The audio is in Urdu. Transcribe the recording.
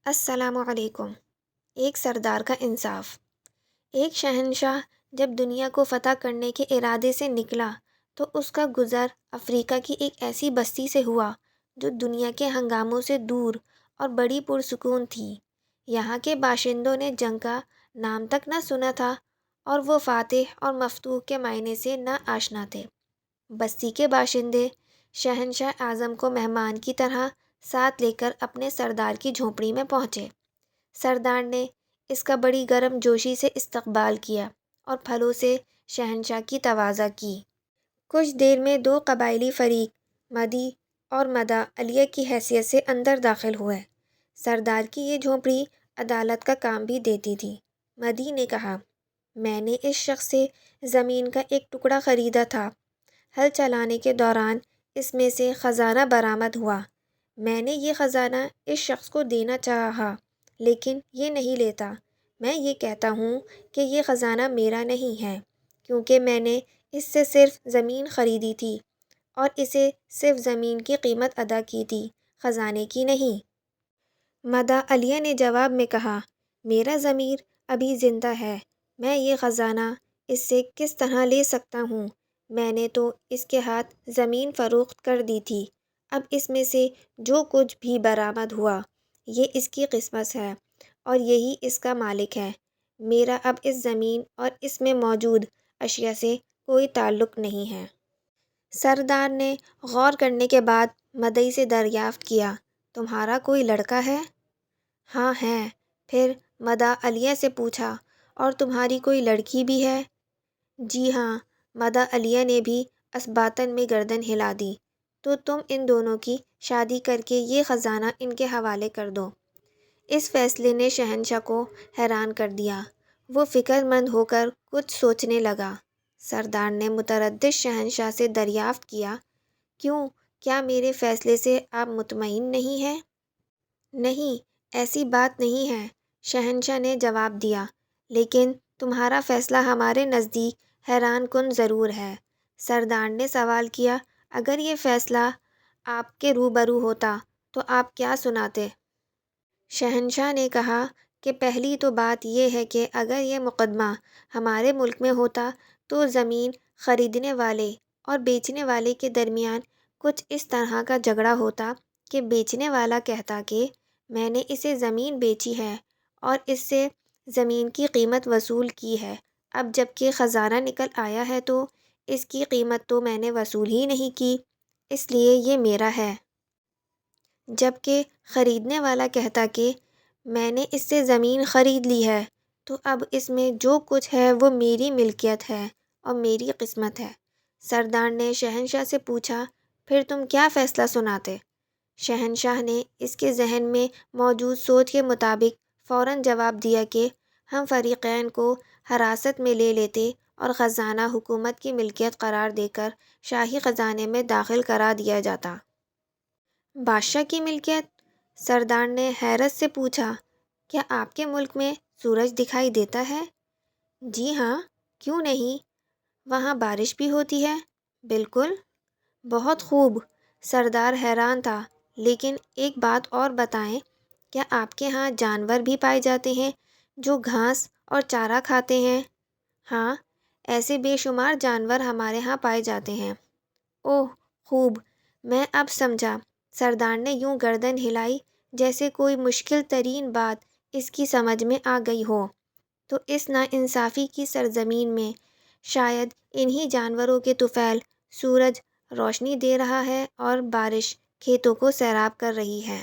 السلام علیکم۔ ایک سردار کا انصاف۔ ایک شہنشاہ جب دنیا کو فتح کرنے کے ارادے سے نکلا تو اس کا گزر افریقہ کی ایک ایسی بستی سے ہوا جو دنیا کے ہنگاموں سے دور اور بڑی پرسکون تھی۔ یہاں کے باشندوں نے جنگ کا نام تک نہ سنا تھا اور وہ فاتح اور مفتوح کے معنی سے نہ آشنا تھے۔ بستی کے باشندے شہنشاہ اعظم کو مہمان کی طرح ساتھ لے کر اپنے سردار کی جھونپڑی میں پہنچے۔ سردار نے اس کا بڑی گرم جوشی سے استقبال کیا اور پھلوں سے شہنشاہ کی تواضع کی۔ کچھ دیر میں دو قبائلی فریق مدی اور مدح علیہ کی حیثیت سے اندر داخل ہوئے۔ سردار کی یہ جھونپڑی عدالت کا کام بھی دیتی تھی۔ مدی نے کہا، میں نے اس شخص سے زمین کا ایک ٹکڑا خریدا تھا۔ ہل چلانے کے دوران اس میں سے خزانہ برآمد ہوا۔ میں نے یہ خزانہ اس شخص کو دینا چاہا لیکن یہ نہیں لیتا۔ میں یہ کہتا ہوں کہ یہ خزانہ میرا نہیں ہے کیونکہ میں نے اس سے صرف زمین خریدی تھی اور اسے صرف زمین کی قیمت ادا کی تھی، خزانے کی نہیں۔ مدح علیہ نے جواب میں کہا، میرا ضمیر ابھی زندہ ہے۔ میں یہ خزانہ اس سے کس طرح لے سکتا ہوں؟ میں نے تو اس کے ہاتھ زمین فروخت کر دی تھی۔ اب اس میں سے جو کچھ بھی برآمد ہوا یہ اس کی قسمت ہے اور یہی اس کا مالک ہے۔ میرا اب اس زمین اور اس میں موجود اشیاء سے کوئی تعلق نہیں ہے۔ سردار نے غور کرنے کے بعد مدعی سے دریافت کیا، تمہارا کوئی لڑکا ہے؟ ہاں ہے۔ پھر مدح علیہ سے پوچھا، اور تمہاری کوئی لڑکی بھی ہے؟ جی ہاں۔ مدح علیہ نے بھی اثباتاً میں گردن ہلا دی۔ تو تم ان دونوں کی شادی کر کے یہ خزانہ ان کے حوالے کر دو۔ اس فیصلے نے شہنشاہ کو حیران کر دیا۔ وہ فکر مند ہو کر کچھ سوچنے لگا۔ سردار نے متردد شہنشاہ سے دریافت کیا، کیوں، کیا میرے فیصلے سے آپ مطمئن نہیں ہیں؟ نہیں، ایسی بات نہیں ہے، شہنشاہ نے جواب دیا، لیکن تمہارا فیصلہ ہمارے نزدیک حیران کن ضرور ہے۔ سردار نے سوال کیا، اگر یہ فیصلہ آپ کے روبرو ہوتا تو آپ کیا سناتے؟ شہنشاہ نے کہا کہ پہلی تو بات یہ ہے کہ اگر یہ مقدمہ ہمارے ملک میں ہوتا تو زمین خریدنے والے اور بیچنے والے کے درمیان کچھ اس طرح کا جھگڑا ہوتا کہ بیچنے والا کہتا کہ میں نے اسے زمین بیچی ہے اور اس سے زمین کی قیمت وصول کی ہے، اب جب کہ خزانہ نکل آیا ہے تو اس کی قیمت تو میں نے وصول ہی نہیں کی، اس لیے یہ میرا ہے۔ جبکہ خریدنے والا کہتا کہ میں نے اس سے زمین خرید لی ہے تو اب اس میں جو کچھ ہے وہ میری ملکیت ہے اور میری قسمت ہے۔ سردار نے شہنشاہ سے پوچھا، پھر تم کیا فیصلہ سناتے؟ شہنشاہ نے اس کے ذہن میں موجود سوچ کے مطابق فوراً جواب دیا کہ ہم فریقین کو حراست میں لے لیتے اور خزانہ حکومت کی ملکیت قرار دے کر شاہی خزانے میں داخل کرا دیا جاتا۔ بادشاہ کی ملکیت؟ سردار نے حیرت سے پوچھا، کیا آپ کے ملک میں سورج دکھائی دیتا ہے؟ جی ہاں، کیوں نہیں؟ وہاں بارش بھی ہوتی ہے؟ بالکل۔ بہت خوب۔ سردار حیران تھا، لیکن ایک بات اور بتائیں، کیا آپ کے ہاں جانور بھی پائے جاتے ہیں جو گھاس اور چارہ کھاتے ہیں؟ ہاں، ایسے بے شمار جانور ہمارے ہاں پائے جاتے ہیں۔ اوہ خوب، میں اب سمجھا۔ سردار نے یوں گردن ہلائی جیسے کوئی مشکل ترین بات اس کی سمجھ میں آ گئی ہو۔ تو اس ناانصافی کی سرزمین میں شاید انہی جانوروں کے طفیل سورج روشنی دے رہا ہے اور بارش کھیتوں کو سیراب کر رہی ہے۔